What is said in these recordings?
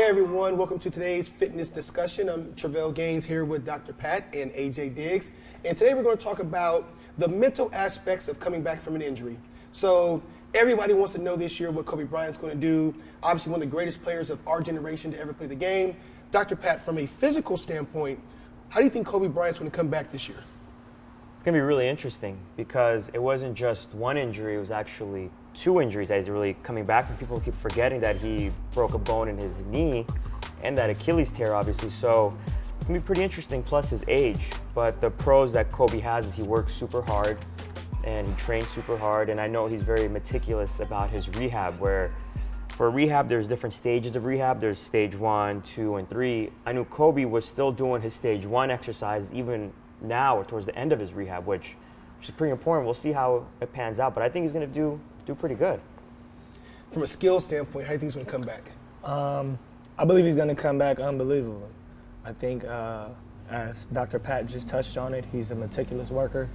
Hey everyone, welcome to today's fitness discussion. I'm Travelle Gaines here with Dr. Pat and AJ Diggs. And today we're going to talk about the mental aspects of coming back from an injury. So everybody wants to know this year what Kobe Bryant's going to do. Obviously one of the greatest players of our generation to ever play the game. Dr. Pat, from a physical standpoint, how do you think Kobe Bryant's going to come back this year? It's going to be really interesting because it wasn't just one injury, it was actually two injuries that he's really coming back from. People keep forgetting that he broke a bone in his knee and that Achilles tear, obviously. So it's going to be pretty interesting, plus his age. But the pros that Kobe has is he works super hard and he trains super hard. And I know he's very meticulous about his rehab, where for rehab, there's different stages of rehab. There's stage 1, 2, and 3. I knew Kobe was still doing his stage 1 exercise even now or towards the end of his rehab, which is pretty important. We'll see how it pans out, but I think he's going to do pretty good. From a skill standpoint, how do you think he's going to come back? I believe he's going to come back unbelievable. I think, as Dr. Pat just touched on it, he's a meticulous worker.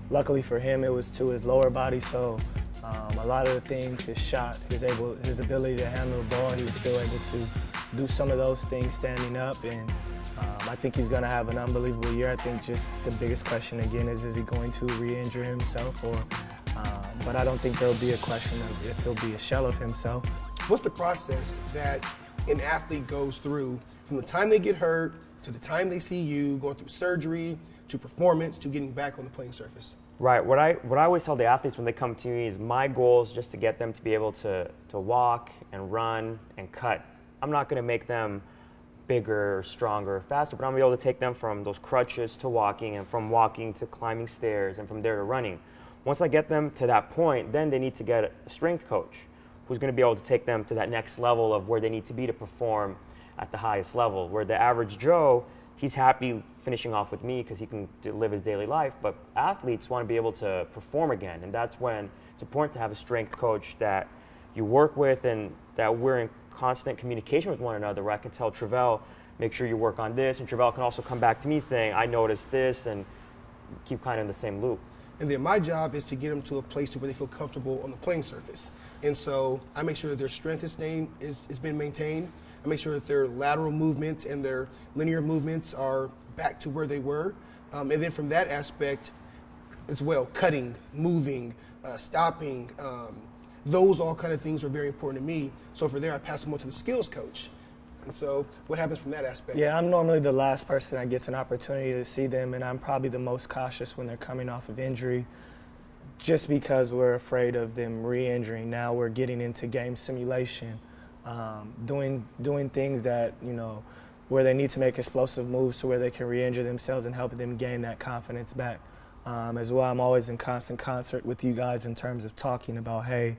Luckily for him, it was to his lower body, so a lot of the things, his shot, his ability to handle the ball, he was still able to do some of those things standing up, and I think he's going to have an unbelievable year. I think just the biggest question again is he going to re-injure himself, or but I don't think there'll be a question of if he'll be a shell of himself. What's the process that an athlete goes through from the time they get hurt to the time they see you, going through surgery, to performance, to getting back on the playing surface? Right. What I always tell the athletes when they come to me is my goal is just to get them to be able to walk and run and cut. I'm not going to make them bigger or stronger or faster, but I'm going to be able to take them from those crutches to walking, and from walking to climbing stairs, and from there to running. Once I get them to that point, then they need to get a strength coach who's going to be able to take them to that next level of where they need to be to perform at the highest level. Where the average Joe, he's happy finishing off with me because he can live his daily life, but athletes want to be able to perform again, and that's when it's important to have a strength coach that you work with and that we're in constant communication with one another, where I can tell Travelle, make sure you work on this, and Travelle can also come back to me saying, I noticed this, and keep kind of in the same loop. And then my job is to get them to a place where they feel comfortable on the playing surface. And so I make sure that their strength is being maintained. I make sure that their lateral movements and their linear movements are back to where they were. And then from that aspect as well, cutting, moving, stopping, those all kind of things are very important to me. So for there, I pass them on to the skills coach. And so what happens from that aspect? Yeah, I'm normally the last person that gets an opportunity to see them, and I'm probably the most cautious when they're coming off of injury, just because we're afraid of them re-injuring. Now we're getting into game simulation, doing things that, where they need to make explosive moves to where they can re-injure themselves, and helping them gain that confidence back. As well, I'm always in constant concert with you guys in terms of talking about, hey,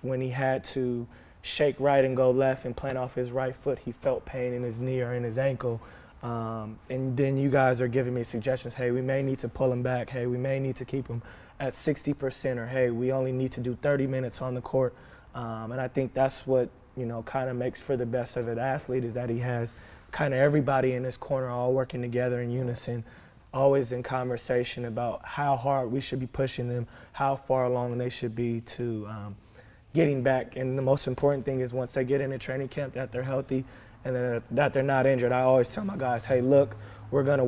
when he had to shake right and go left and plant off his right foot, he felt pain in his knee or in his ankle. And then you guys are giving me suggestions, hey, we may need to pull him back, hey, we may need to keep him at 60%, or hey, we only need to do 30 minutes on the court. And I think that's what, kind of makes for the best of an athlete, is that he has kind of everybody in his corner all working together in unison, always in conversation about how hard we should be pushing them, how far along they should be to getting back. And the most important thing is once they get into training camp, that they're healthy and that they're not injured. I always tell my guys, hey, look, we're going to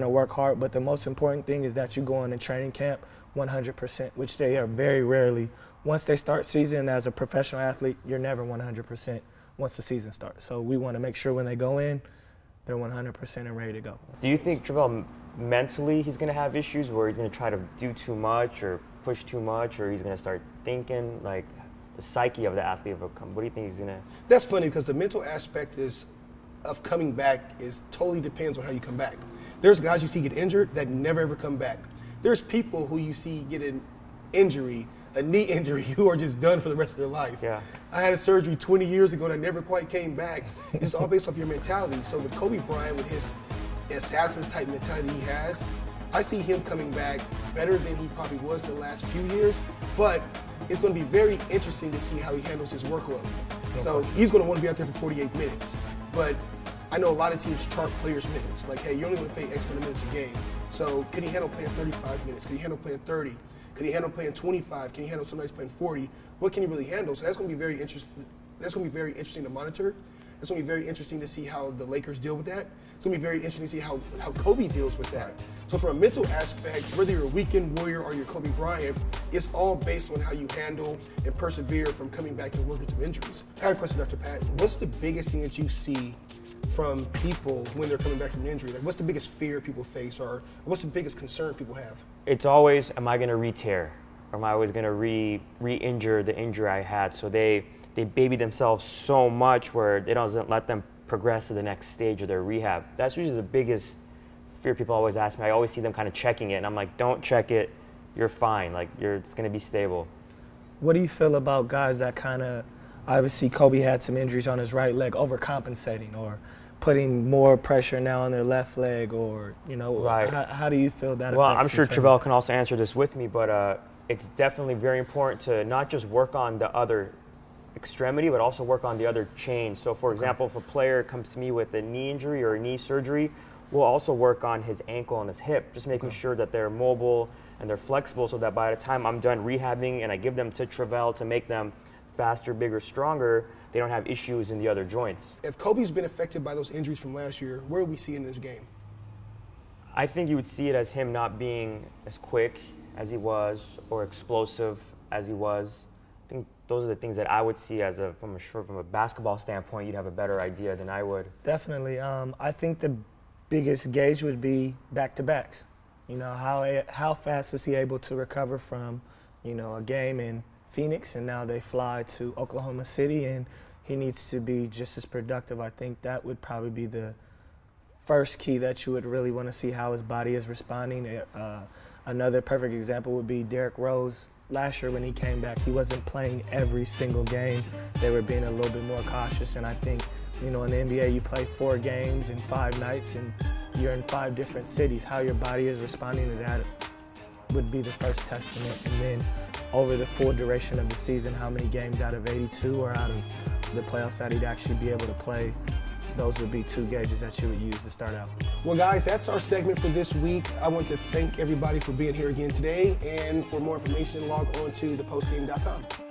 work hard, but the most important thing is that you go into training camp 100%, which they are very rarely. Once they start season as a professional athlete, you're never 100% once the season starts. So we want to make sure when they go in, they're 100% and ready to go. Do you think, Travelle, mentally he's going to have issues where he's going to try to do too much or push too much, or he's going to start thinking, like, the psyche of the athlete will come? What do you think he's going to? That's funny, because the mental aspect of coming back totally depends on how you come back. There's guys you see get injured that never ever come back. There's people who you see get an injury, a knee injury, who are just done for the rest of their life. Yeah. I had a surgery 20 years ago and I never quite came back. It's all based off your mentality. So with Kobe Bryant, with his assassin type mentality he has, I see him coming back better than he probably was the last few years, but it's going to be very interesting to see how he handles his workload. So he's going to want to be out there for 48 minutes, but I know a lot of teams chart players' minutes. Like, hey, you're only going to play X amount of minutes a game. So can he handle playing 35 minutes? Can he handle playing 30? Can he handle playing 25? Can he handle somebody playing 40? What can he really handle? So that's going to be very That's going to be very interesting to monitor. It's going to be very interesting to see how the Lakers deal with that. It's going to be very interesting to see how Kobe deals with that. So from a mental aspect, whether you're a weekend warrior or you're Kobe Bryant, it's all based on how you handle and persevere from coming back and working through injuries. I had a question, Dr. Pat. What's the biggest thing that you see from people when they're coming back from an injury? Like, what's the biggest fear people face, or what's the biggest concern people have? It's always, am I going to re-tear? Or am I always going to re-injure the injury I had? So they baby themselves so much where they don't let them progress to the next stage of their rehab. That's usually the biggest fear people always ask me. I always see them kind of checking it, and I'm like, don't check it. You're fine. Like, it's going to be stable. What do you feel about guys that kind of, obviously Kobe had some injuries on his right leg, overcompensating or putting more pressure now on their left leg, or, you know, right. How do you feel that Well, affects I'm sure the Travelle can also answer this with me, but it's definitely very important to not just work on the other extremity, but also work on the other chain. So for example, if a player comes to me with a knee injury or a knee surgery, we'll also work on his ankle and his hip, just making sure that they're mobile and they're flexible, so that by the time I'm done rehabbing and I give them to Travelle to make them faster, bigger, stronger, they don't have issues in the other joints. If Kobe's been affected by those injuries from last year, where are we seeing in this game? I think you would see it as him not being as quick as he was or explosive as he was. I think those are the things that I would see as from a basketball standpoint. You'd have a better idea than I would. Definitely. I think the biggest gauge would be back-to-backs. You know, how fast is he able to recover from, you know, a game in Phoenix, and now they fly to Oklahoma City, and he needs to be just as productive. I think that would probably be the first key that you would really want to see, how his body is responding. Another perfect example would be Derrick Rose. Last year when he came back, he wasn't playing every single game. They were being a little bit more cautious, and I think, you know, in the NBA you play 4 games in 5 nights and you're in 5 different cities. How your body is responding to that would be the first testament. And then over the full duration of the season, how many games out of 82 or out of the playoffs that he'd actually be able to play, those would be 2 gauges that you would use to start out. Well, guys, that's our segment for this week. I want to thank everybody for being here again today. And for more information, log on to thepostgame.com.